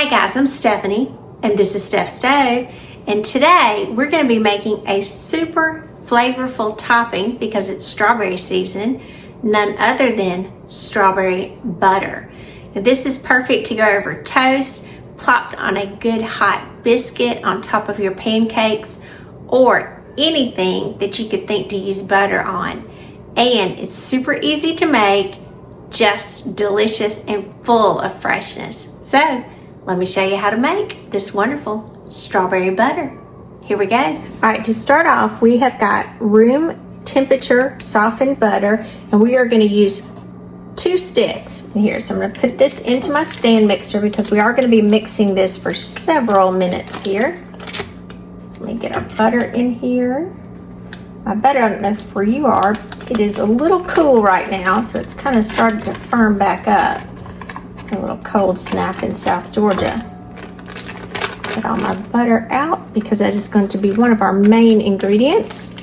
Hey guys, I'm Stephanie, and this is Steph Stove, and today we're going to be making a super flavorful topping because it's strawberry season, none other than strawberry butter. Now, this is perfect to go over toast, plopped on a good hot biscuit on top of your pancakes, or anything that you could think to use butter on. And it's super easy to make, just delicious and full of freshness. So let me show you how to make this wonderful strawberry butter. Here we go. All right, to start off, we have got room temperature softened butter, and we are going to use 2 sticks here. So I'm going to put this into my stand mixer because we are going to be mixing this for several minutes here. So let me get our butter in here. My butter, I don't know where you are, it is a little cool right now, so it's kind of started to firm back up. A little cold snap in South Georgia. Get all my butter out because that is going to be one of our main ingredients.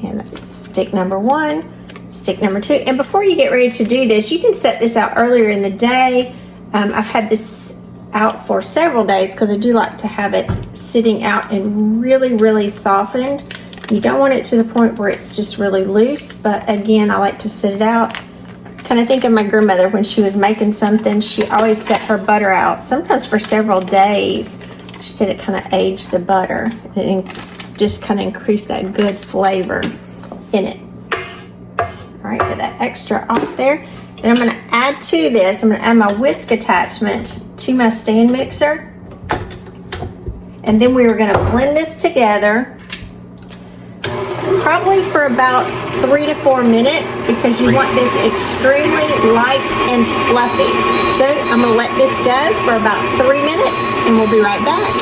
And that's stick number 1, stick number 2. And before you get ready to do this, you can set this out earlier in the day. I've had this out for several days because I do like to have it sitting out and really softened. You don't want it to the point where it's just really loose, but again, I like to sit it out. Kind of think of my grandmother when she was making something, she always set her butter out, sometimes for several days. She said it kind of aged the butter and just kind of increased that good flavor in it. All right, put that extra off there. Then I'm going to add to this, I'm going to add my whisk attachment to my stand mixer. And then we are going to blend this together probably for about 3 to 4 minutes because you want this extremely light and fluffy. So I'm going to let this go for about 3 minutes and we'll be right back.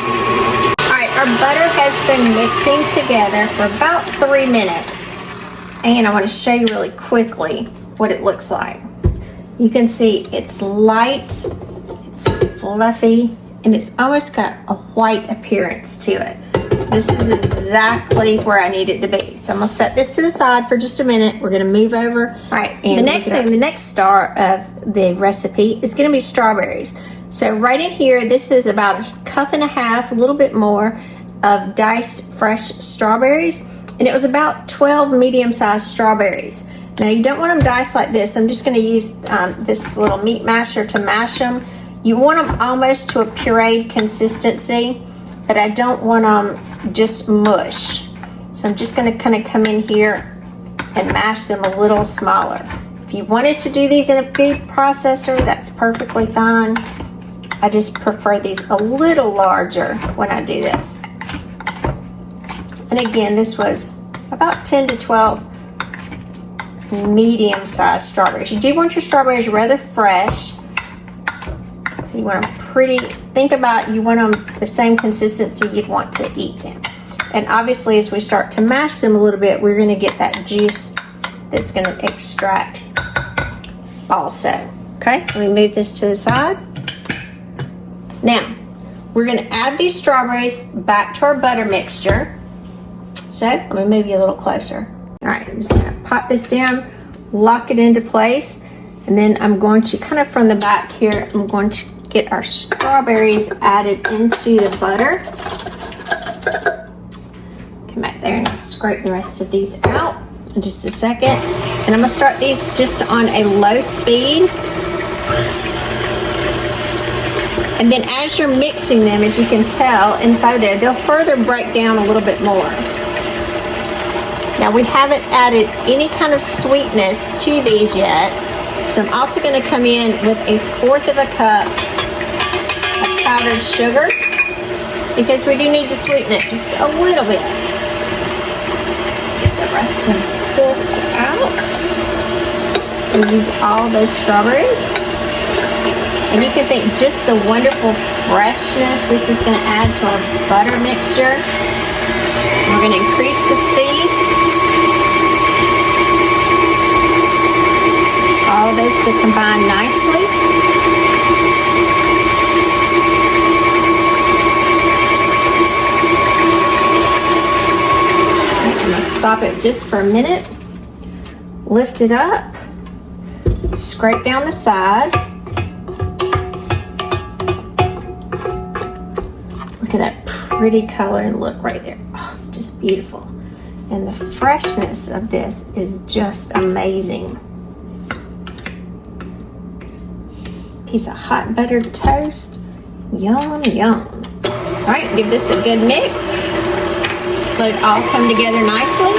All right, our butter has been mixing together for about 3 minutes. And I want to show you really quickly what it looks like. You can see it's light, it's fluffy, and it's almost got a white appearance to it. This is exactly where I need it to be. So I'm gonna set this to the side for just a minute. We're gonna move over. All right, and the next star of the recipe is gonna be strawberries. So right in here, this is about 1.5 cups, a little bit more, of diced fresh strawberries. And it was about 12 medium-sized strawberries. Now you don't want them diced like this. I'm just gonna use this little meat masher to mash them. You want them almost to a pureed consistency, but I don't want them just mush. So I'm just going to kind of come in here and mash them a little smaller. If you wanted to do these in a food processor, that's perfectly fine. I just prefer these a little larger when I do this. And again, this was about 10 to 12 medium-sized strawberries. You do want your strawberries rather fresh. So you want them pretty, think about, you want them the same consistency you'd want to eat them. And obviously as we start to mash them a little bit, we're gonna get that juice that's gonna extract also. Okay, let me move this to the side. Now, we're gonna add these strawberries back to our butter mixture. So, let me move you a little closer. All right, I'm just gonna pop this down, lock it into place, and then I'm going to kind of from the back here, I'm going to get our strawberries added into the butter. Come back there and I'll scrape the rest of these out in just a second. And I'm gonna start these just on a low speed. And then as you're mixing them, as you can tell inside of there, they'll further break down a little bit more. Now we haven't added any kind of sweetness to these yet. So I'm also going to come in with 1/4 cup of powdered sugar because we do need to sweeten it just a little bit. Get the rest of this out. So we use all those strawberries. And you can think just the wonderful freshness this is going to add to our butter mixture. We're going to increase the speed. All of those to combine nicely. I'm going to stop it just for a minute. Lift it up. Scrape down the sides. pretty color and look right there. Oh, just beautiful. And the freshness of this is just amazing. Piece of hot buttered toast. Yum, yum. All right, give this a good mix. Let it all come together nicely.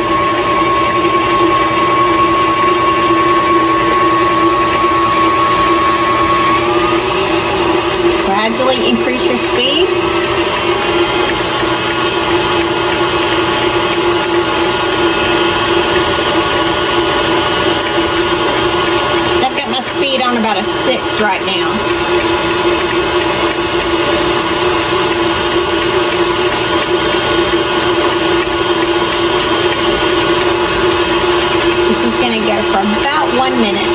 Gradually increase your speed. I've got my speed on about a 6 right now. This is going to go for about 1 minute.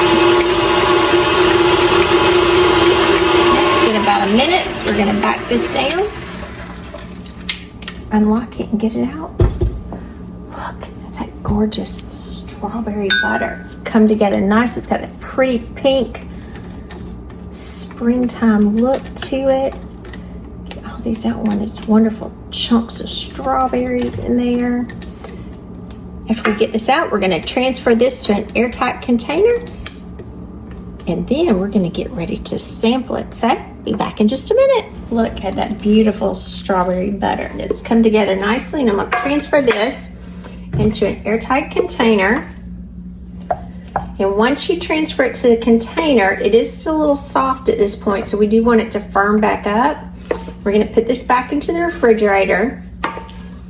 About a minute, so we're going to back this down, unlock it and get it out. Look at that gorgeous strawberry butter. It's come together nice. It's got that pretty pink springtime look to it. Get all these out. One of these wonderful chunks of strawberries in there. After we get this out, we're going to transfer this to an airtight container, and then we're going to get ready to sample it. So be back in just a minute. Look at that beautiful strawberry butter. It's come together nicely, and I'm going to transfer this into an airtight container. And once you transfer it to the container, it is still a little soft at this point, so we do want it to firm back up. We're going to put this back into the refrigerator.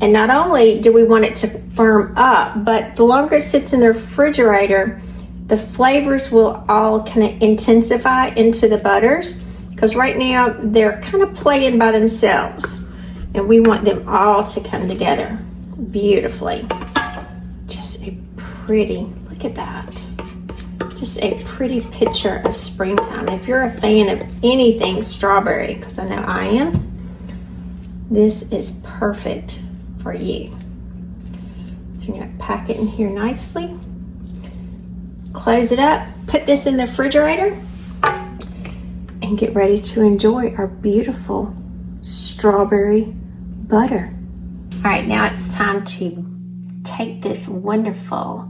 And not only do we want it to firm up, but the longer it sits in the refrigerator, the flavors will all kind of intensify into the butters, because right now they're kind of playing by themselves, and we want them all to come together beautifully. Just a pretty, look at that. Just a pretty picture of springtime. If you're a fan of anything strawberry, because I know I am, this is perfect for you. So you're gonna pack it in here nicely. Close it up, put this in the refrigerator, and get ready to enjoy our beautiful strawberry butter. All right, now it's time to take this wonderful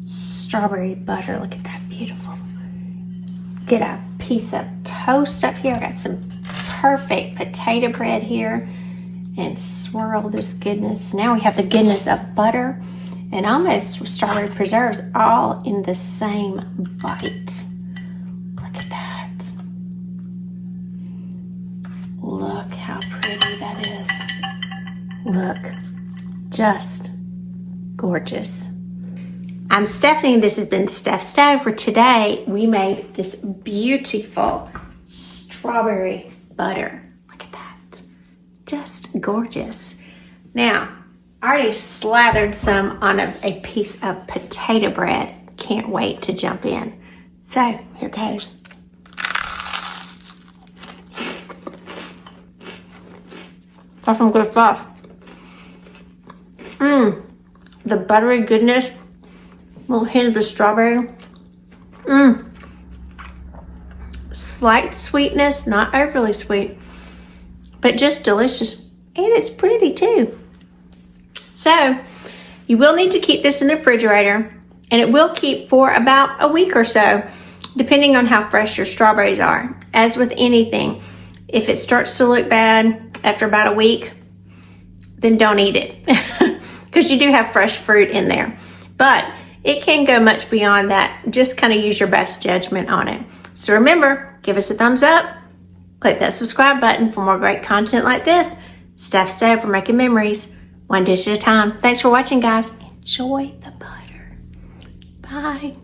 strawberry butter. Look at that, beautiful. Get a piece of toast up here. I got some perfect potato bread here, and swirl this goodness. Now we have the goodness of butter and almost strawberry preserves all in the same bite. Look at that. Look how pretty that is. Look, just gorgeous. I'm Stephanie, and this has been Steph's Stove. For today, we made this beautiful strawberry butter. Look at that, just gorgeous. Now, I already slathered some on a piece of potato bread. Can't wait to jump in. So, here goes. That's some good stuff. The buttery goodness. Little hint of the strawberry. Slight sweetness, not overly sweet, but just delicious. And it's pretty too. So, you will need to keep this in the refrigerator, and it will keep for about a week or so, depending on how fresh your strawberries are. As with anything, if it starts to look bad after about a week, then don't eat it, because you do have fresh fruit in there. But it can go much beyond that. Just kind of use your best judgment on it. So remember, give us a thumbs up, click that subscribe button for more great content like this. Steph's Stove, for making memories, one dish at a time. Thanks for watching, guys. Enjoy the butter. Bye.